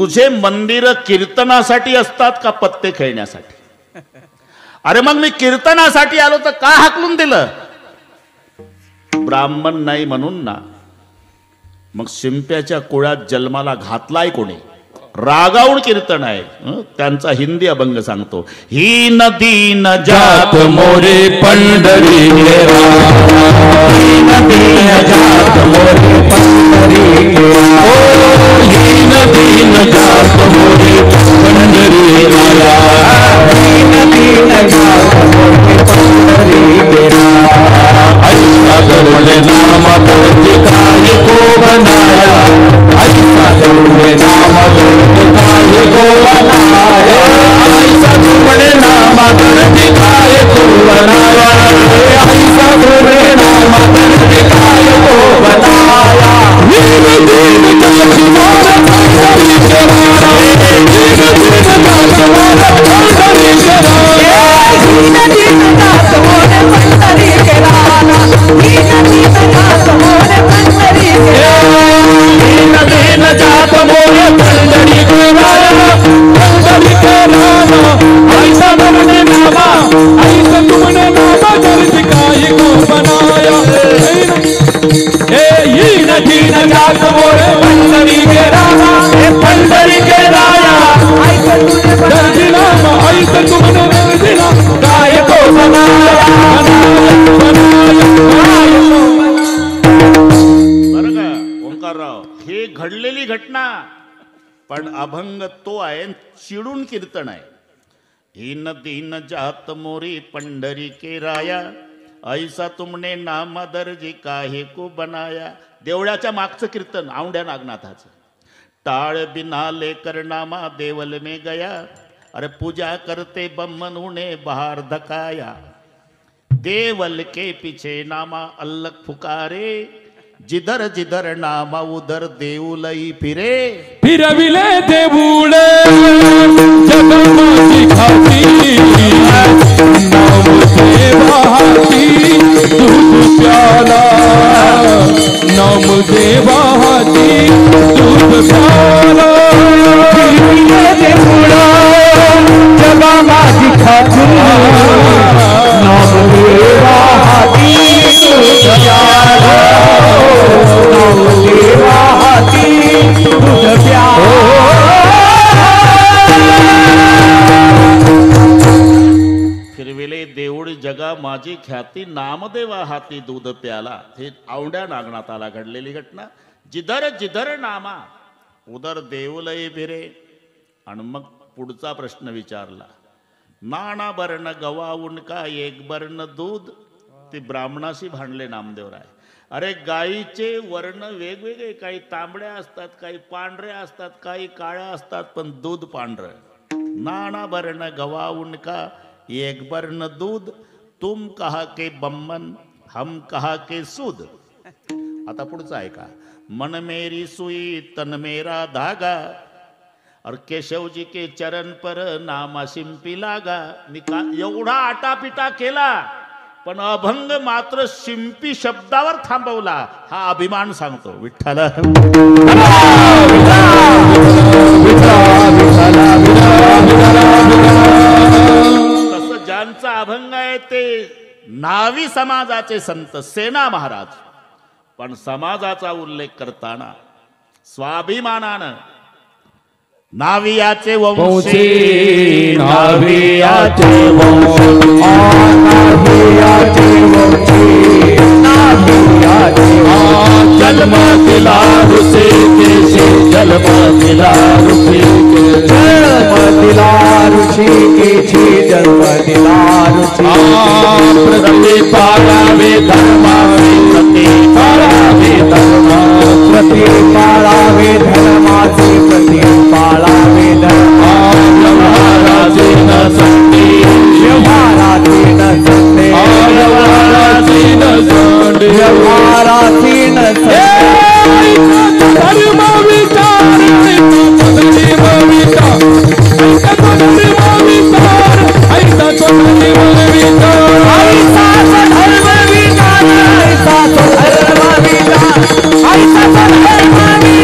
तुझे मंदिर कीर्तनासाठी असतात का पत्ते खेळण्यासाठी? अरे मग मी कीर्तनासाठी आलो तर का हाकलून दिलं? ब्राह्मण नाही म्हणून ना. मग शिंप्याच्या कुळात जन्माला घातलाय कोणी? रागावून कीर्तन आहे. त्यांचा हिंदी अभंग सांगतो. ही नदी न जात मोरे पंढरी ही नदी न जात मोरे पंढरी ही नदी न जात मोरे पंढरी ही नदी न जात मोरे पंढरी ऐसा दरुणे नाम दर्ज काय को बनाया ऐसा दरुणे नाम दर्ज काय को बनाया ऐसा दरुणे नाम दर्ज काय को बनाया ऐसा दरुणे नाम दर्ज काय को बनाया दीन दीन जात मोर पंढरी के राया दीन दीन जात मोर पंढरी के राया दीन दीन जात मोर पंढरी के राया दीन दीन जात मोर पंढरी के दीन दीन जात मोर पंढरी के राया पंढरी के राया ऐसा तुमने नामा ऐसा तुमने नामा दर्ज काय को बनाया दीन दीन जात मोर पंढरी के राया पंढरी के राया ऐसा तुमने दर्ज नामा ऐसा तुमने दर्ज नामा काय को बनाया हे घडलेली घटना, पण अभंग तो आहे, चिडून कीर्तन आहे. ही नदी न जात मोरी पंढरी के राया ऐसा तुमने नाम दर्जी काहे को बनाया. देवळाच्या मागचं कीर्तन औंढ्या नागनाथाचं. टाळ बिना लेकर नामा देवल में गया अरे पूजा करते बम्मन उन्हें बाहर धकाया. देवल के पीछे नामा अल्लख फुकारे जिधर जिधर नामा उधर देऊलई फिरे. फिरविले देऊळे जगमाची खाती नाम देवाची दूध प्याला नाम देवाची दूध प्याला. फिरविले देऊळे जगमाची खाती नाम देवाची दूध प्याला फिरविले देऊळ जगा माझी ख्याती नामदेवा हाती दूध प्याला. हे औंढ्या नागनाथाला घडलेली घटना. जिधर जिधर नामा उधर देऊलय फिरे. आणि मग पुढचा प्रश्न विचारला. नाना बर्ण गवाऊन का एक बर्ण दूध. ते ब्राह्मणाशी भांडले नामदेवराय. अरे गाईचे वर्ण वेगवेगळे, काही तांबड्या असतात, काही पांढऱ्या असतात, काही काळ्या असतात, पण दूध पांढरं. नाना बर्ण गवाऊन का एक बर्ण दूध तुम कहा के बम्मन हम कहा के सूद. आता पुढचं ऐका. मन मेरी सुई तन मेरा धागा और केशव जी के चरण पर नामा शिंपी लागा. मी का एवढा आटापिटा केला पण अभंग मात्र शिंपी शब्दावर थांबवला. हा अभिमान सांगतो. विठ्ठल तसं ज्यांचा अभंग आहे ते नावी समाजाचे संत सेना महाराज. पण समाजाचा उल्लेख करताना स्वाभिमानानं नावियाचे वंशी नावियाचे वंशी नावियाचे वंशी नावियाचे जन्म दिला ऋषी केशी जन्म दिला ऋषी जन्म दिला ऋषी केशी जन्म दिला ऋषी. प्रति पाळावे धर्माचे प्रति पाळावे धर्मा प्रति पाळावे धर्माचे प्रति पाळावे धर्मा. व्यवहाराचे न संडे व्यवहाराचे न संडे व्यवहाराचे न संडे व्यवहाराचे न संडे. धर्म विचार धर्म विचार धर्म विचार ऐसा धर्म विचार ऐसा धर्म विचार ऐसा धर्म विचार ऐसा धर्म विचार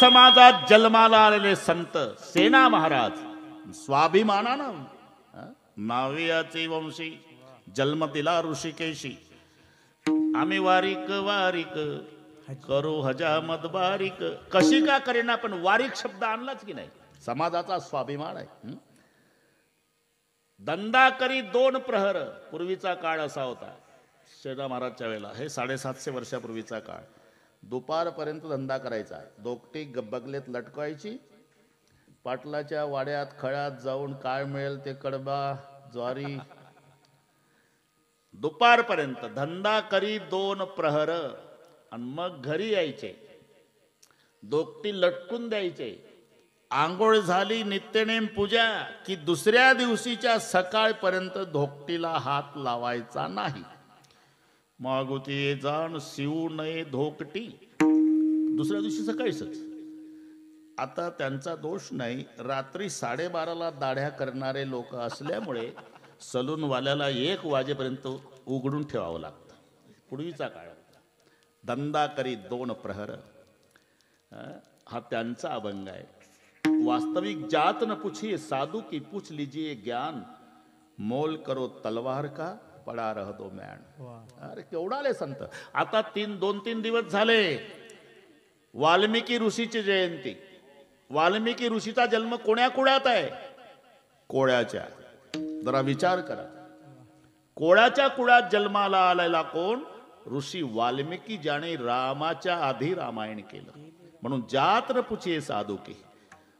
समाजात जन्माला आलेले संत सेना महाराज स्वाभिमानानं नावियाचे वंशी जन्म दिला ऋषिकेशी. आम्ही वारिक वारिक करू हजामत बारीक. कशी का करेना पण वारिक शब्द आणलाच की नाही. समाजाचा स्वाभिमान आहे. धंदा करी 2 प्रहर पूर्वीचा काळ असा होता सेना महाराजच्या वेळेला. हे 750 वर्षापूर्वीचा काळ. दुपारपर्यंत धंदा करायचा. दोकटी बगलेत लटकवायची. पाटलाच्या वाड्यात खळ्यात जाऊन काय मिळेल ते कडबा ज्वारी. दुपारपर्यंत धंदा करी 2 प्रहर आणि मग घरी यायचे. दोकटी लटकून द्यायचे. आंघोळ झाली नित्यनेम पूजा की दुसऱ्या दिवशीच्या सकाळपर्यंत धोकटीला हात लावायचा नाही. मागुती जाण शिवू नये धोकटी. दुसऱ्या दिवशी सकाळीच. आता त्यांचा दोष नाही. रात्री 12:30ला दाढ्या करणारे लोक असल्यामुळे सलूनवाल्याला 1 वाजेपर्यंत उघडून ठेवावं लागतं. पूर्वीचा काळ होता. धंदा करी 2 प्रहर हा त्यांचा अभंग आहे. वास्तविक जात न पूछिए साधु की पूछ लीजिए ज्ञान. मोल करो तलवार का पडा रह दो मैन. अरे केवढा आले संत. आता 2-3 दिवस झाले वाल्मिकी ऋषीची जयंती. वाल्मिकी ऋषीचा जन्म कोण्या कुळात आहे? कोळ्याच्या. जरा विचार करा. कोळ्याच्या कुळात जन्माला आलेला कोण? ऋषी वाल्मिकी, ज्याने रामाच्या आधी रामायण केलं. म्हणून जात न पूछिए साधू की.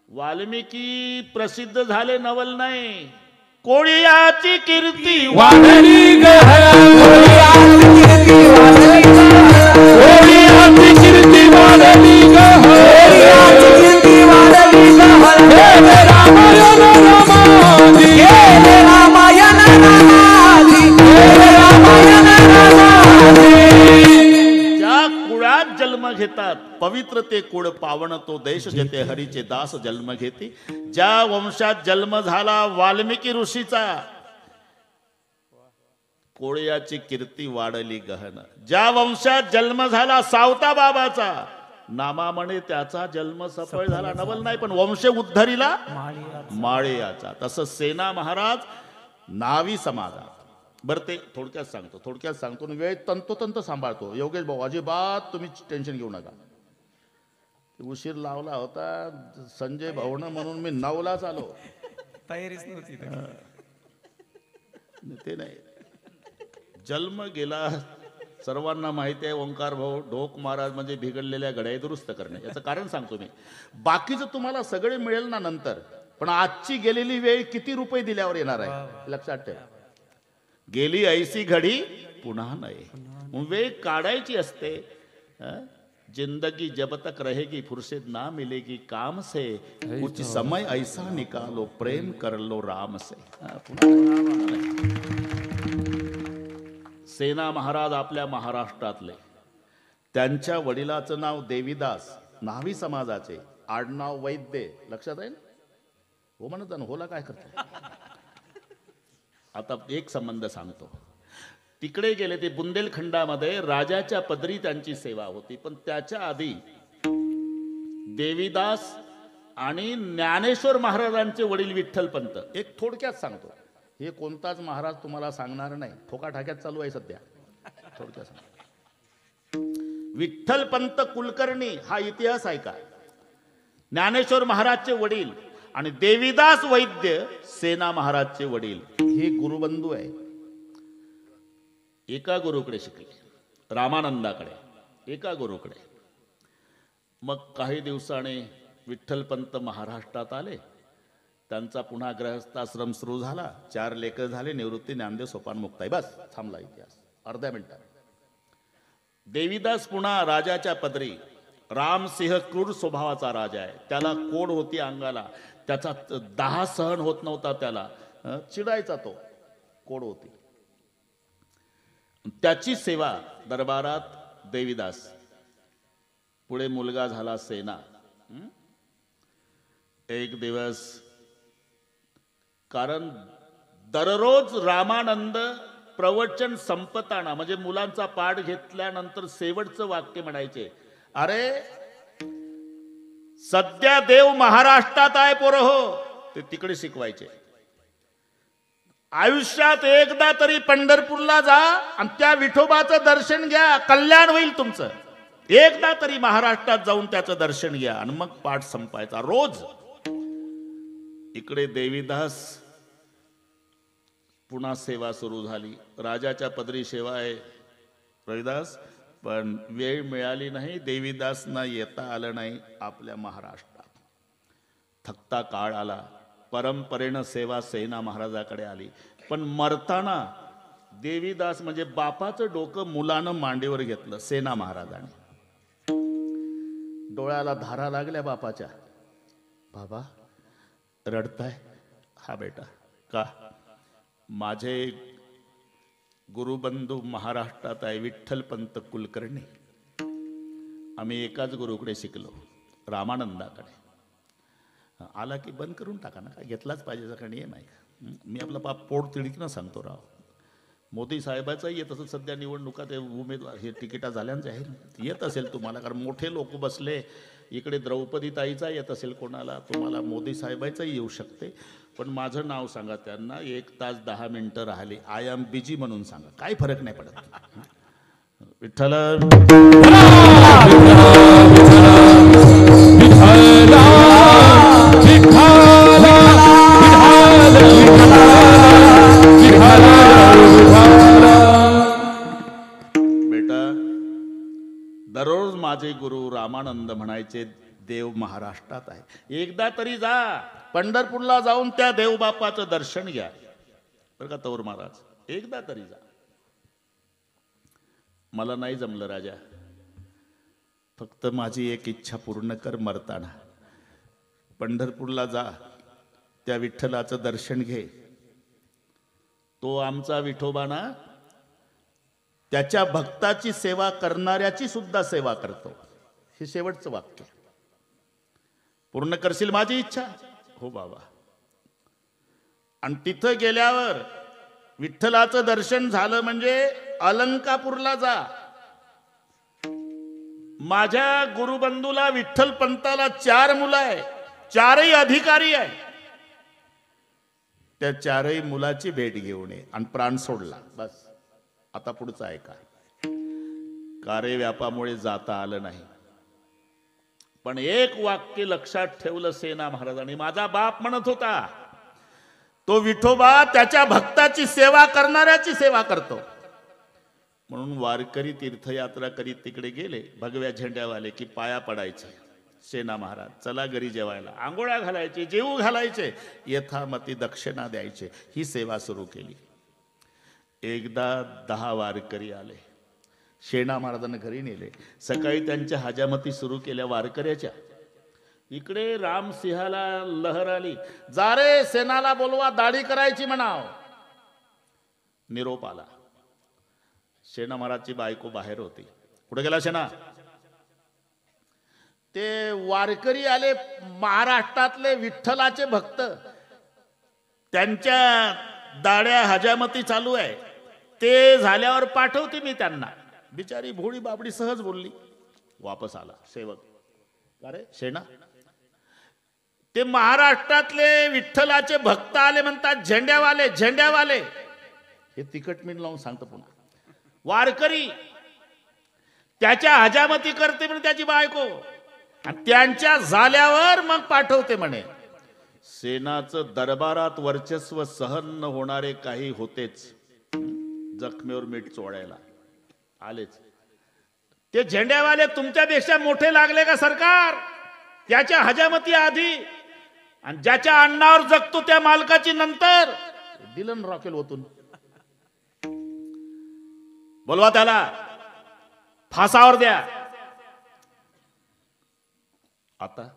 वाल्मिकी प्रसिद्ध झाले नवल नाही. कोळ्याची कीर्ती वाढली ग. कोळ्याची कीर्ती वाढली ग. कोळ्याची कीर्ती वाढली ग. कोळ्याची कीर्ती वाढली ग. हे रामायण रामादी. हे रामायण रामादी. हे रामायण रामादी. ज्या कुळात जन्म घेतात पवित्र ते कुळ पावन तो देश जेथे हरीचे दास जन्म घेती. ज्या वंशात जन्म झाला वाल्मिकी ऋषीचा कोळ्याची कीर्ती वाढली गहन. ज्या वंशात जन्म झाला सावता बाबाचा नामामणे त्याचा जन्म सफळ झाला. नवल नाही पण वंश उद्धरीला माळियाचा. तसं सेना महाराज नावी समाजात. बरं ते थोडक्यात सांगतो वेळ तंतोतंत सांभाळतो. योगेश भाऊ अजिबात तुम्ही टेन्शन घेऊ नका. उशीर लावला होता संजय भाऊनं म्हणून मी 9लाच आलो. तयारीच नव्हती. ते नाही. जन्म गेला सर्वांना माहिती आहे. ओंकार भाऊ ढोक महाराज म्हणजे बिघडलेल्या घड्याळी दुरुस्त करणे. याचं कारण सांगतो मी. बाकीचं तुम्हाला सगळे मिळेल ना नंतर. पण आजची गेलेली वेळ किती रुपये दिल्यावर येणार आहे लक्षात ठेवा. गेली ऐसी घडी पुन्हा नाही. वेळ काढायची असते. जिंदगी जब तक रहेगी फुर्सत ना मिलेगी काम से. कुछ समय ऐसा निकालो प्रेम कर लो राम से. सेना महाराज आपल्या महाराष्ट्रातले. त्यांच्या वडिलाचं नाव देवीदास, नावी समाजाचे. आडनाव वैद्य. लक्षात आहे ना? हो म्हणत ना. होला काय करतो. आता एक संबंध सांगतो. तिकडे गेले ते बुंदेलखंडामध्ये राजाच्या पदरी त्यांची सेवा होती. पण त्याच्या आधी देवीदास आणि ज्ञानेश्वर महाराजांचे वडील विठ्ठलपंत. एक थोडक्यात सांगतो. हे कोणताच महाराज तुम्हाला सांगणार नाही. ठोकाठाक्यात चालू आहे सध्या. थोडक्यात सांगतो. विठ्ठलपंत कुलकर्णी हा इतिहास आहे का. ज्ञानेश्वर महाराजचे वडील आणि देवीदास वैद्य सेना महाराजचे वडील हे गुरुबंधू आहे. एका गुरुकडे शिकले. रामानंदाकडे. एका गुरुकडे. मग काही दिवसाने विठ्ठलपंत महाराष्ट्रात आले. त्यांचा पुन्हा गृहस्थाश्रम सुरू झाला. 4 लेकर झाले. निवृत्ती ज्ञानदेव सोपान मुक्ताई. बस थांबला इतिहास अर्ध्या मिनिटात. देवीदास पुन्हा राजाच्या पदरी. रामसिंह क्रूर स्वभावाचा राजा आहे. त्याला कोड होती अंगाला. त्याचा 10 सहन होत नव्हता. त्याला चिडायचा तो. कोड होती. त्याची सेवा दरबारात देवीदास. पुढे मुलगा झाला सेना. एक दिवस कारण दररोज रामानंद प्रवचन संपताना म्हणजे मुलांचा पाठ घेतल्यानंतर शेवटचं वाक्य म्हणायचे, अरे सध्या देव महाराष्ट्रात आहे पोरं हो, ते तिकडे शिकवायचे. आयुष्यात एकदा तरी पंढरपूरला जा आणि त्या विठोबाचं दर्शन घ्या, कल्याण होईल तुमचं. एकदा तरी महाराष्ट्रात जाऊन त्याचं दर्शन घ्या आणि मग पाठ संपायचा रोज. इकडे देवीदास पुन्हा सेवा सुरू झाली. राजाच्या पदरी सेवा आहे रविदास, पण वेळ मिळाली नाही. देवीदासना येता आलं नाही आपल्या महाराष्ट्रात. थकता काळ आला. परंपरेनं सेवा सेना महाराजाकडे आली. पण मरताना देवीदास म्हणजे बापाचं डोकं मुलानं मांडीवर घेतलं सेना महाराजाने. डोळ्याला धारा लागल्या बापाच्या. बाबा रडताय? हा बेटा. का? माझे गुरुबंधू महाराष्ट्रात आहे, विठ्ठलपंत कुलकर्णी. आम्ही एकाच गुरुकडे शिकलो, रामानंदाकडे. आला की बंद करून टाका ना, काय घेतलाच पाहिजे असा नियम आहे का? मी आपला पोट तिडकीनं सांगतो राव. मोदी साहेबाचाही येत असं सध्या निवडणुका ते उमेदवार हे तिकिटा झाल्यांचे आहे, येत असेल तुम्हाला, कारण मोठे लोक बसले. इकडे द्रौपदी ताईचा येत असेल कोणाला, तुम्हाला मोदी साहेबाचाही येऊ शकते. पण माझं नाव सांगा त्यांना, 1 तास 10 मिनिटं राहिली, आय एम बिजी म्हणून सांगा, काही फरक नाही पडत. विठ्ठल बेटा, दररोज माझे गुरु रामानंद म्हणायचे, देव महाराष्ट्रात आहे, एकदा तरी जा पंढरपूरला जाऊन त्या देवबापाचं दर्शन घ्या. बरं का तौर महाराज, एकदा तरी जा. मला नाही जमलं राजा, फक्त माझी एक इच्छा पूर्ण कर. मरताना पंढरपूरला जा, त्या विठ्ठलाचं दर्शन घे. तो आमचा विठोबा ना, त्याच्या भक्ताची सेवा करणाऱ्याची सुद्धा सेवा करतो. हे शेवटचं वाक्य. पूर्ण करशील माझी इच्छा? हो बाबा. आणि तिथं गेल्यावर विठ्ठलाचं दर्शन झालं म्हणजे अलंकापूरला जा. माझ्या गुरुबंधूला विठ्ठल पंताला 4 मुलं आहे, 4ही अधिकारी आहे. त्या 4ही मुलाची भेट घेऊन ये आणि प्राण सोडला. बस. आता पुढचं ऐका. कार्य व्यापामुळे जाता आलं नाही, पण एक वाक्य लक्षात ठेवलं सेना महाराजांनी. माझा बाप म्हणत होता, तो विठोबा त्याच्या भक्ताची सेवा करणाऱ्याची सेवा करतो. म्हणून वारकरी तीर्थयात्रा करीत तिकडे गेले, भगव्या झेंड्यावाले, की पाया पडायचे. सेना महाराज चला घरी जेवायला, आंघोळ्या घालायचे, जेवू घालायचे, यथामती दक्षिणा द्यायचे. ही सेवा सुरू केली. एकदा 10 वारकरी आले, सेना महाराजांना घरी नेले. सकाळी त्यांच्या हजामती सुरू केल्या वारकऱ्याच्या. इकडे रामसिंहाला लहर आली, जा रे सेनाला बोलवा, दाढी करायची म्हणाव. निरोप आला. सेना महाराजची बायको बाहेर होती. कुठे गेला सेना? ते वारकरी आले, महाराष्ट्रातले विठ्ठलाचे भक्त, त्यांच्या दाढ्या हजामती चालू आहे. ते झाल्यावर पाठवते मी त्यांना. बिचारी भोळी बाबडी सहज बोलली. वापस आला सेवक. अरे सेना, ते महाराष्ट्रातले विठ्ठलाचे भक्त आले म्हणतात, झेंड्यावाले झेंड्यावाले. हे तिकट मीठ लावून सांगतो पुन्हा. वारकरी त्याच्या हजामती करते म्हणे त्याची बायको, आणि त्यांच्या झाल्यावर मग पाठवते म्हणे. सेनाचं दरबारात वर्चस्व सहन न होणारे काही होतेच, जखमेवर मीठ चोळायला आलेच. ते झेंड्यावाले तुमच्यापेक्षा मोठे लागले का सरकार? त्याच्या हजामती आधी, आणि ज्याच्या अन्नावर जगतो त्या मालकाची नंतर. दिलन रॉकेल ओतून बोलवा त्याला, फासावर द्या. आता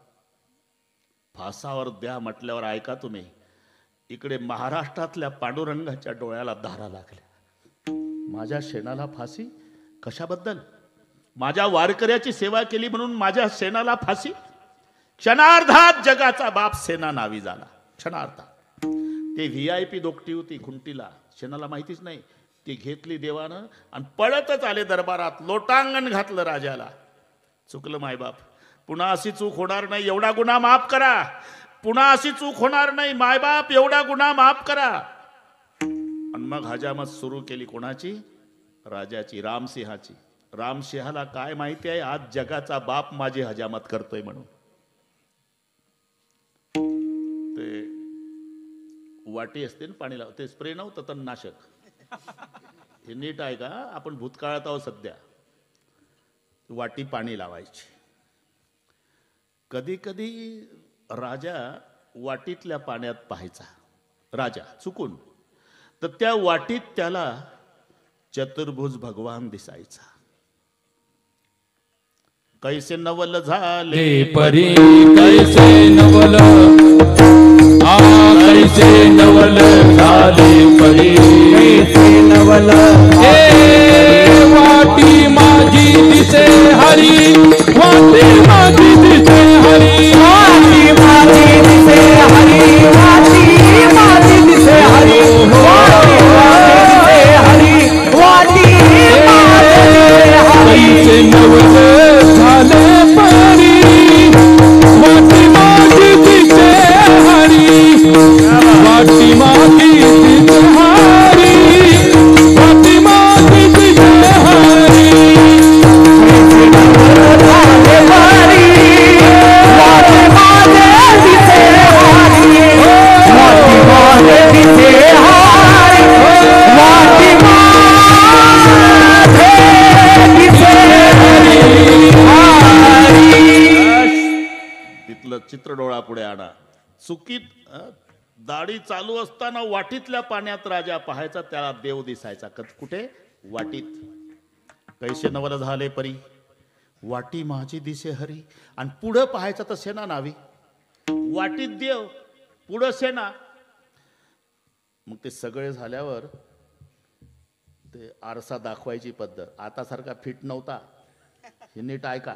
फासावर द्या म्हटल्यावर ऐका तुम्ही, इकडे महाराष्ट्रातल्या पांडुरंगाच्या डोळ्याला धारा लागल्या. माझ्या सेनाला फाशी कशाबद्दल? माझ्या वारकऱ्याची सेवा केली म्हणून माझ्या सेनाला फाशी? क्षणार्धात जगाचा बाप सेना नावी झाला. क्षणार्धात. ते VIP दोकटी होती खुंटीला, सेनाला माहितीच नाही. ती घेतली देवानं आणि पळतच आले दरबारात, लोटांगण घातलं राजाला. चुकलं मायबाप. पुन्हा अशी चूक होणार नाही एवढा गुन्हा माफ करा, पुन्हा अशी चूक होणार नाही मायबाप एवढा गुन्हा माफ करा. आणि मग हजामत सुरू केली कोणाची? राजाची, रामसिंहाची. रामसिंहाला काय माहिती आहे आज जगाचा बाप माझी हजामत करतोय म्हणून. ते वाटी असते ना पाणी लाव, ते स्प्रे नव्हतं तणनाशक. हे नीट आहे का? आपण भूतकाळात आहोत सध्या. वाटी पाणी लावायची. कधी कधी राजा वाटीतल्या पाण्यात पाहायचा, राजा चुकून, तर त्या वाटीत त्याला चतुर्भुज भगवान दिसायचा. कैसे नवल झाले परी कैसे नवल, आ कैसे नवल झाले परी कैसे नवल. ए वाटी माझी दिसे हरी, वाटी माझी दिसे हरी, वाटी माझी दिसे हरी, वाटी माझी दिसे हरी, वाटी माझी दिसे हरी, वाटी माझी कैसे नवल झाले परी, वाटी माझी दिसे हरी, वाटी माझी दिसे हरी, वाटी माझी दिसे हरी. कैसे नवल झाले परी, वाटी माझी दिसे हरी, वाटी माझी दिसे हरी, वाटी माझी दिसे हरी. तिथलं चित्र डोळा पुढे आणा. चुकीत दाढी चालू असताना वाटीतल्या पाण्यात राजा पाहायचा, त्याला देव दिसायचा. कुठे? वाटीत. कैसे नवल झाले परी, वाटी माझी दिसे हरी. आणि पुढं पाहायचं तर सेना नावी. वाटीत देव, पुढं सेना. मग ते सगळे झाल्यावर ते आरसा दाखवायची पद्धत आता सारखा फिट नव्हता. हे नीट ऐका.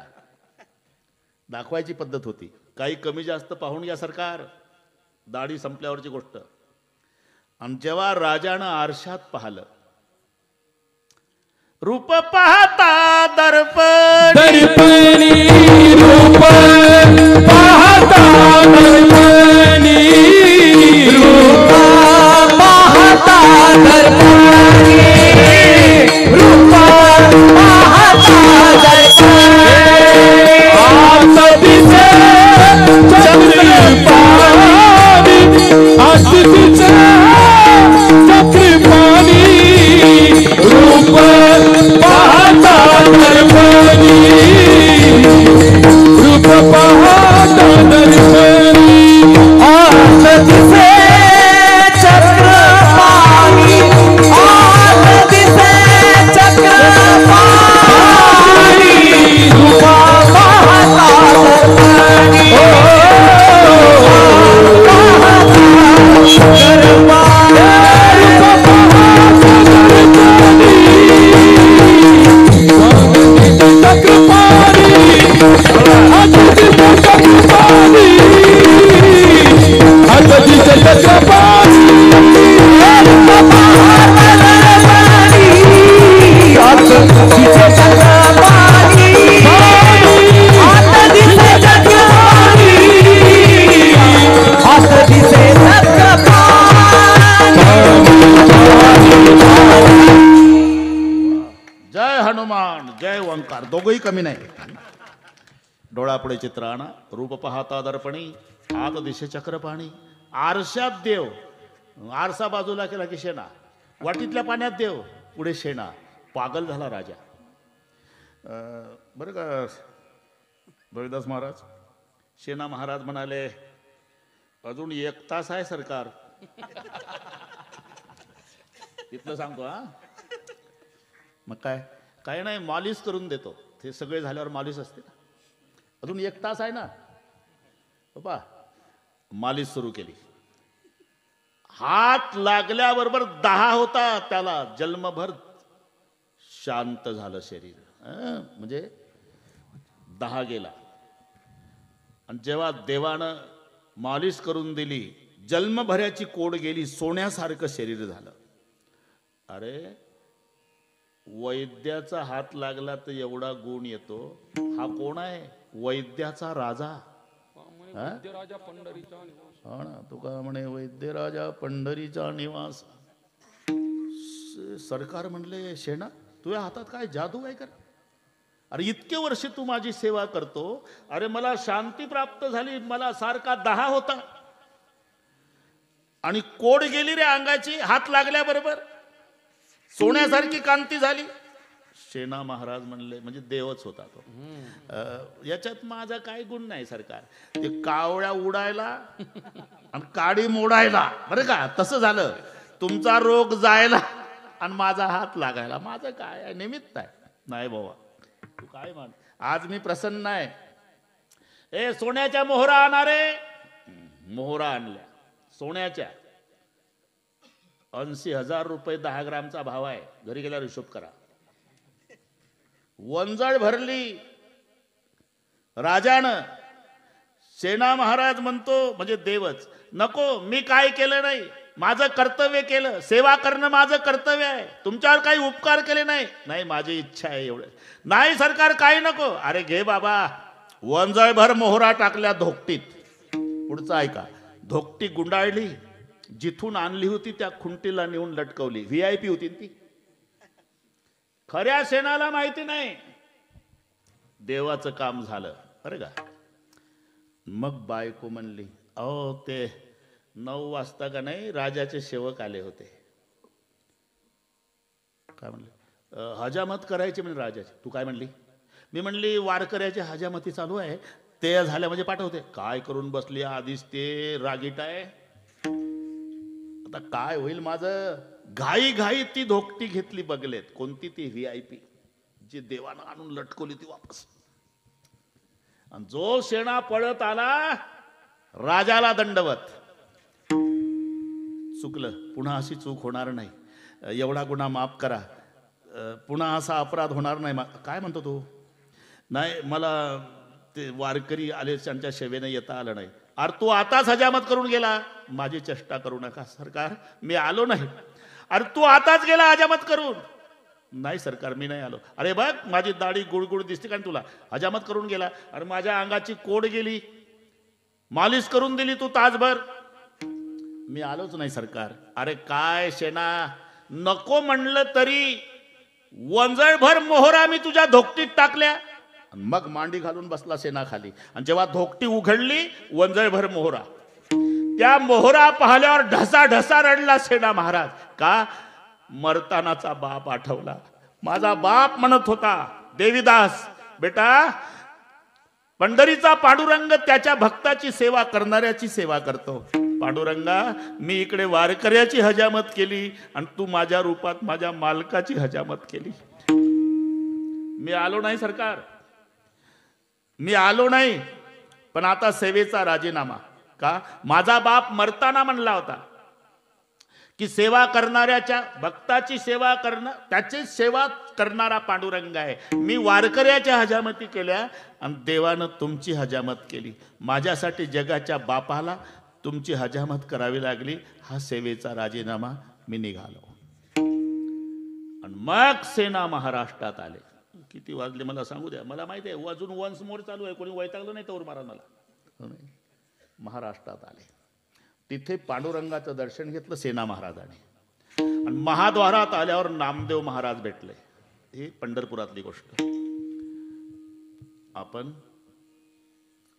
दाखवायची पद्धत होती. काही कमी जास्त पाहून घ्या सरकार, दाढी संपल्यावरची गोष्ट. आणि जेव्हा राजानं आरशात पाहिलं, रूप पाहता दर्पण, दर्पणी रूप पाहता दर्पणी, रूप पाहता दर्पणी, रूप पाहता दर्पणी. आत दिसे चक्रपाणी, आत दिसे चक्रपाणी, रूप पाहता दर्पणी, रूप पाहता दर्पणी. आत दिसे चक्रपाणी, आत दिसे चक्रपाणी, रूप पाहता दर्पणी. जय हनुमान जय ओंकार, दोघंही कमी नाही. डोळापुढे चित्र आणा. रूप पाहता दर्पणी, आत दिशे चक्रपाणी. आरशात देव, आरसा बाजूला केला की शेणा. वाटीतल्या पाण्यात देव, पुढे शेणा. पागल झाला राजा. बरं का रविदास महाराज, शेणा महाराज म्हणाले अजून 1 तास आहे सरकार. इथलं सांगतो हा. मग काय नाही, मालिश करून देतो. ते सगळे झाल्यावर मालिश असते ना. अजून 1 तास आहे ना बाबा. मालिश सुरू केली. हात लागल्याबरोबर 10 होता. त्याला जन्मभर शांत झालं शरीर. म्हणजे 10 गेला. आणि जेव्हा देवानं मालिश करून दिली, जन्मभराची कोड गेली, सोन्यासारखं शरीर झालं. अरे वैद्याचा हात लागला तर एवढा गुण येतो. हा कोण आहे? वैद्याचा राजा. हा? राजा पंढरीचा निवास. हा ना, तुका म्हणे वैद्यराजा पंढरीचा निवास. सरकार म्हणले शेणा तुझ्या हातात काय जादू आहे का? अरे इतके वर्ष तू माझी सेवा करतो, अरे मला शांती प्राप्त झाली, मला सारखा दहा होता आणि कोड गेली रे अंगाची, हात लागल्याबरोबर सोन्यासारखी कांती झाली. शेणा महाराज म्हणले म्हणजे देवच होता तो. याच्यात माझा काय गुण नाही सरकार. ते कावळ्या उडायला आणि काडी मोडायला, बरं का, तसं झालं. तुमचा रोग जायला आणि माझा हात लागायला, माझं काय आहे, निमित्त आहे. नाही बाबा तू काय मान, आज मी प्रसन्न आहे. ए सोन्याच्या मोहरा आणणारे, मोहरा आणल्या सोन्याच्या. 80,000 रुपये 10 ग्रामचा भाव आहे. घरी गेल्यावर हिशोब करा. वंजळ भरली राजानं. सेना महाराज म्हणतो म्हणजे देवच, नको मी काय केलं नाही, माझं कर्तव्य केलं, सेवा करणं माझं कर्तव्य आहे, तुमच्यावर काही उपकार केले नाही. नाही माझी इच्छा आहे एवढं. नाही सरकार काही नको. अरे घे बाबा. वंजळभर मोहरा टाकल्या धोकटीत. पुढचं ऐका. धोकटी गुंडाळली, जिथून आणली होती त्या खुंटीला नेऊन लटकवली. VIP होती ती. खऱ्या सेनाला माहिती नाही. देवाचं काम झालं बरं का. मग बायको म्हणली, अहो ते 9 वाजता का नाही राजाचे सेवक आले होते. काय म्हणले? हजामत करायची म्हणजे राजाची. तू काय म्हणली? मी म्हणली वारकऱ्याची हजामती चालू आहे, ते झाल्या म्हणजे पाठवते. काय करून बसली आधीच ते रागीट आहे. आता काय होईल माझं? घाई घाई ती धोकटी घेतली बगलेत. कोणती? ती VIP जी देवानं आणून लटकवली ती वापस. आणि जो शेणा पळत आला राजाला दंडवत. चुकलं, पुन्हा अशी चूक होणार नाही, एवढा गुन्हा माफ करा, पुन्हा असा अपराध होणार नाही. काय म्हणतो तू? नाही मला ते वारकरी आले त्यांच्या सेवेने येता आलं नाही. अरे तू आताच हजामत करून गेला. माझी चेष्टा करू नका सरकार, मी आलो नाही. अरे तू आताच गेला हजामत करून. नाही सरकार मी नाही आलो. अरे बघ माझी दाढी गुळगुळ दिसते का तुला? हजामत करून गेला. अरे माझ्या अंगाची कोड गेली, मालिश करून दिली तू तासभर. मी आलोच नाही सरकार. अरे काय शेणा, नको म्हणलं तरी वंजळभर मोहरा मी तुझ्या धोकटीत टाकल्या. मग मांडी घालून बसला सेना खाली. आणि जेव्हा धोकटी उघडली वंजळभर मोहरा, त्या मोहरा पाहिल्यावर ढसा ढसा रडला सेना महाराज. का? मरतानाचा बाप आठवला. माझा बाप म्हणत होता, देवीदास बेटा, पंढरीचा पांडुरंग त्याच्या भक्ताची सेवा करणाऱ्याची सेवा करतो. पांडुरंगा मी इकडे वारकऱ्याची हजामत केली आणि तू माझ्या रूपात माझ्या मालकाची हजामत केली. मी आलो नाही सरकार, मी आलो नाही. पण आता सेवेचा राजीनामा. का? माझा बाप मरताना म्हणला होता की सेवा करणाऱ्याच्या भक्ताची सेवा करणं, त्याची सेवा करणारा पांडुरंग आहे. मी वारकऱ्याच्या हजामती केल्या आणि देवानं तुमची हजामत केली. माझ्यासाठी जगाच्या बापाला तुमची हजामत करावी लागली. हा सेवेचा राजीनामा. मी निघालो. आणि मग सेना महाराष्ट्रात आले. किती वाजले मला सांगू द्या, मला माहिती आहे अजून वन्स मोर चालू आहे, कोणी वैतागलं नाही तोवर मारा मला. महाराष्ट्रात आले, तिथे पांडुरंगाचं दर्शन घेतलं सेना महाराजाने. आणि महाद्वारात आल्यावर नामदेव महाराज भेटले. ही पंढरपुरातली गोष्ट.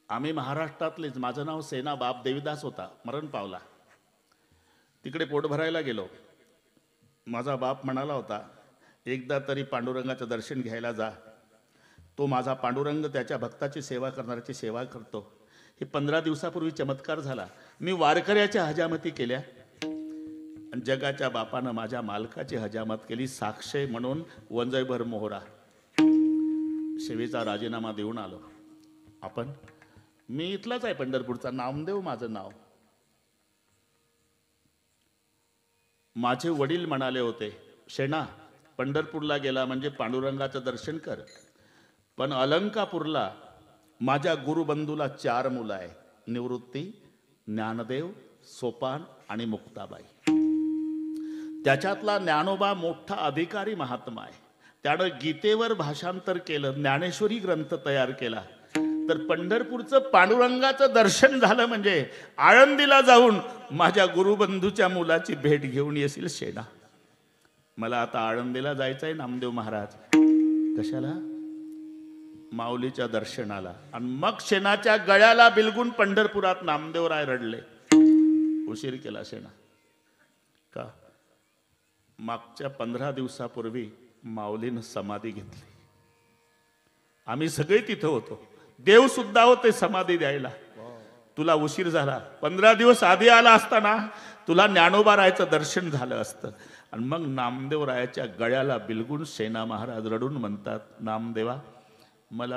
आम्ही महाराष्ट्रातलेच. माझं नाव सेना बाप देवीदास होता, मरण पावला. तिकडे पोट भरायला गेलो. माझा बाप म्हणाला होता एकदा तरी पांडुरंगाचं दर्शन घ्यायला जा. तो माझा पांडुरंग त्याच्या भक्ताची सेवा करणाऱ्याची सेवा करतो. हे 15 दिवसापूर्वी चमत्कार झाला. मी वारकऱ्याच्या हजामती केल्या आणि जगाच्या बापानं माझ्या मालकाची हजामत केली. साक्षी म्हणून वंजळभर मोहरा सेवेचा राजीनामा देऊन आलो. मी इथलाच आहे पंढरपूरचा, नामदेव माझं नाव. माझे वडील म्हणाले होते, शेणा पंढरपूरला गेला म्हणजे पांडुरंगाचं दर्शन कर. पण अलंकापूरला माझ्या गुरुबंधूला 4 मुलं आहे, निवृत्ती, ज्ञानदेव, सोपान आणि मुक्ताबाई. त्याच्यातला ज्ञानोबा मोठा अधिकारी महात्मा आहे. त्यानं गीतेवर भाषांतर केलं, ज्ञानेश्वरी ग्रंथ तयार केला. तर पंढरपूरचं पांडुरंगाचं दर्शन झालं म्हणजे आळंदीला जाऊन माझ्या गुरुबंधूच्या मुलाची भेट घेऊन येशील शेणा. मला आता आळंदीला जायचंय नामदेव महाराज. कशाला? माऊलीच्या दर्शनाला. आणि मग शेणाच्या गळ्याला बिलगून पंढरपुरात नामदेवराय रडले. उशीर केला शेणा. का? मागच्या 15 दिवसापूर्वी माऊलीनं समाधी घेतली. आम्ही सगळे तिथं होतो, देव सुद्धा होते समाधी द्यायला. तुला उशीर झाला. 15 दिवस आधी आला असताना तुला ज्ञानोबारायचं दर्शन झालं असतं. आणि मग नामदेवरायाच्या गळ्याला बिलगून शेणा महाराज रडून म्हणतात, नामदेवा मला